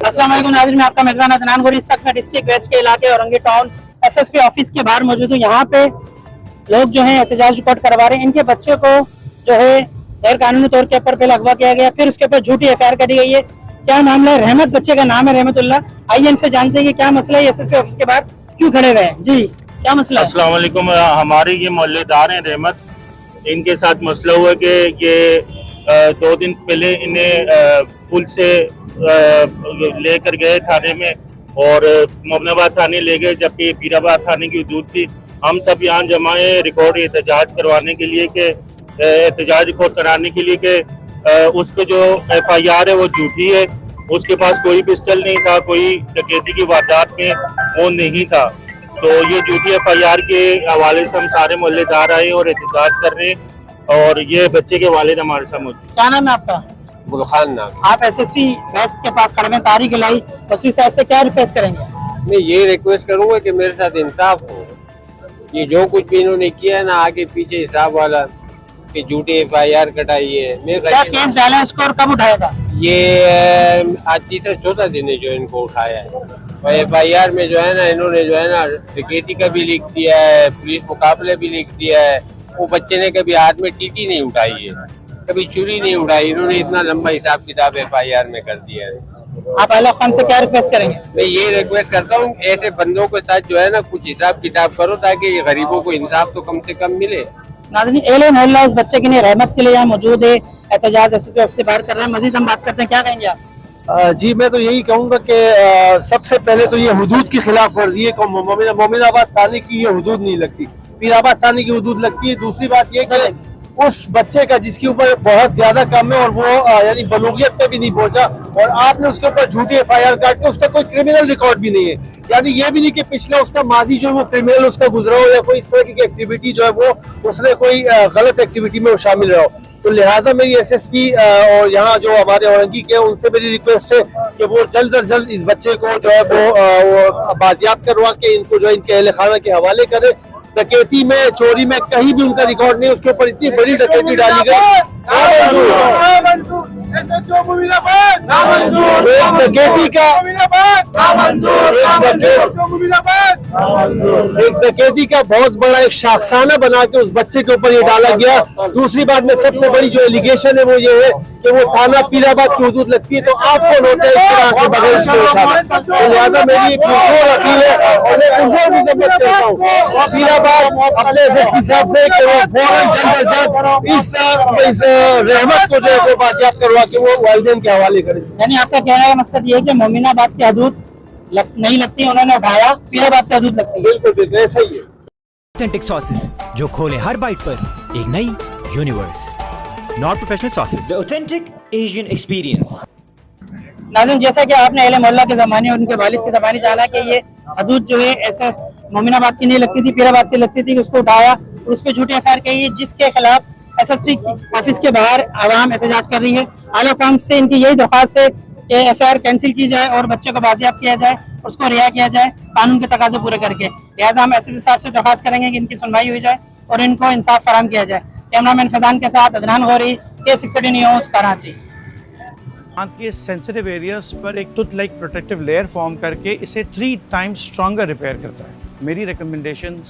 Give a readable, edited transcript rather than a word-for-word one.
अस्सलाम वालेकुम नाज़रीन, मैं आपका मेज़बान अदनान गोरी। इस वक्त मैं डिस्ट्रिक्ट वेस्ट के इलाके औरंगी टाउन एसएसपी ऑफिस के बाहर मौजूद हूँ। यहाँ पे लोग जो है एहतजाज रिपोर्ट करवा रहे हैं। इनके बच्चे को जो है गैर कानूनी तौर के ऊपर पहले अगवा किया गया, फिर उसके ऊपर झूठी एफआईआर करी गई है। क्या मामला है? रहमत बच्चे का नाम है, रहमतुल्लाह। आइए इनसे जानते हैं कि क्या मसला है, एसएसपी ऑफिस के बाहर क्यों खड़े हुए हैं। जी क्या मसला है? अस्सलाम वालेकुम। हमारे ये मोहल्लेदार हैं रहमत, इनके साथ मसला हुआ कि ये 2 दिन पहले इन्हें पुल से लेकर गए थाने में और मोमिनाबाद थाने ले गए, जबकि पीराबाद थाने की हदूद थी। हम सब यहाँ जमाए रिकॉर्ड एहतजाज करवाने के लिए कि एहतजाज रिकॉर्ड कराने के लिए कि उस पर जो एफआईआर है वो झूठी है। उसके पास कोई पिस्टल नहीं था, कोई डकैती की वारदात में वो नहीं था। तो ये झूठी एफआईआर के हवाले से हम सारे मोहल्लेदार आए और एहतजाज कर रहे हैं। और ये बच्चे के वालिद हमारे साथ मौजूद। क्या नाम है आपका? गुलखान नाम। आप एसएसपी वेस्ट के पास खड़े में तारीख लाई, वसी साहब से क्या रिक्वेस्ट करेंगे? मैं ये रिक्वेस्ट करूंगा कि मेरे साथ इंसाफ हो। ये जो कुछ भी इन्होंने किया है ना, आगे पीछे हिसाब वाला कि झूठी एफआईआर कटाई है। मैं क्या केस डाला है उसको और कब उठाएगा? ये आज तीसरा चौथा दिन है जो इनको उठाया है। और एफआईआर में जो है ना, इन्होंने जो है ना डकैती का भी लिख दिया है, पुलिस मुकाबले भी लिख दिया है। वो बच्चे ने कभी हाथ में टीटी नहीं उठाई है, कभी चुरी नहीं उठाई। इन्होंने इतना लंबा हिसाब किताब एफआईआर में कर दिया है। आप आला खान से क्या रिक्वेस्ट करेंगे? मैं ये रिक्वेस्ट करता हूँ ऐसे बंदों के साथ जो है ना कुछ हिसाब किताब करो, ताकि ये गरीबों को इंसाफ तो कम से कम मिले। नाज़रीन, एले मोहल्ला उस बच्चे के लिए रहमत के लिए यहाँ मौजूद है, एहतजाज एसएसपी ऑफिस से बाहर कर रहे हैं। मजीद हम बात करते हैं, क्या कहेंगे आप? जी मैं तो यही कहूँगा कि सबसे पहले तो ये हुदूद की खिलाफ वर्जी है। मोमिनाबाद थाने की ये हुदूद नहीं लगती, पीराबाद थाने की हुदूद लगती है। दूसरी बात ये कि उस बच्चे का जिसके ऊपर बहुत ज्यादा कम है और वो यानी बलूगियत पे भी नहीं पहुंचा, और आपने उसके ऊपर झूठी एफआईआर काट के, उसका कोई क्रिमिनल रिकॉर्ड भी नहीं है। यानी ये भी नहीं कि पिछला उसका माजी जो है वो क्रिमिनल उसका गुजरा हो, या कोई इस तरह की एक्टिविटी जो है वो उसने कोई गलत एक्टिविटी में वो शामिल रहा हो। तो लिहाजा मेरी एसएसपी और यहाँ जो हमारे औरंगी के उनसे मेरी रिक्वेस्ट है कि वो जल्द अज जल्द इस बच्चे को जो है वो बाजियाब करवा के इनको जो है इनके अहल खाना के हवाले करे। डकैती में, चोरी में कहीं भी उनका रिकॉर्ड नहीं, उसके ऊपर इतनी बड़ी डकैती डाली गई। एक डकैती का बहुत बड़ा एक शाखसाना बना के उस बच्चे के ऊपर ये डाला गया। दूसरी बात में सबसे बड़ी जो एलिगेशन है वो ये है कि वो थाना पीराबाद की हुदूद लगती है, तो आप कौन होते हैं इस तरह के बगैर उसके उठाना। तो लिहाजा मेरी पुरजोर अपील है और मैं पुरजोर भी जब कहता हूँ पीराबाद अपने एसएसपी साहब से कि वो फौरन जल्द अज जल्द इस रहमत को जो है वो बाजियाब करवा के वो वालिदैन के हवाले करें। यानी आपका कहने का मकसद ये है कि मोमिनाबाद की हदूद नहीं लगती, उन्होंने उठाया, पीराबाद की हदूद लगती है। बिल्कुल बिल्कुल ऐसा ही है। ऑथेंटिक सॉसेस जो खोले हर बाइट पर एक नई universe. Not professional sauces, the authentic Asian experience. नाज़रीन, जैसा कि आपने अहले मोहल्ला के ज़माने और उनके वालिद के ज़माने जाना कि ये हदूद जो है ऐसे मोमिनाबाद की नहीं लगती थी, पीराबाद की लगती थी, उसको उठाया और उस पर झूठी एफआईआर की है, जिसके खिलाफ एसएसपी ऑफिस के बाहर आवाम एहतजाज कर रही है। आला काम से इनकी यही दरख्वास्त है कि एफआईआर कैंसिल की जाए और बच्चे को बाजियाब किया जाए, उसको रिहा किया जाए कानून के तकाजे पूरे करके। लिहाजा हम एसएसपी साहब से दरख्वास्त करेंगे कि इनकी सुनवाई हुई जाए और इनको इंसाफ फराहम किया जाए। कैमरामैन फैजान के साथ अदनान गौरी, K60 न्यूज़, कराची। आंत के सेंसिटिव एरियाज पर एक tooth like protective layer form करके इसे 3 टाइम्स स्ट्रॉन्गर रिपेयर करता है। मेरी रिकमेंडेशन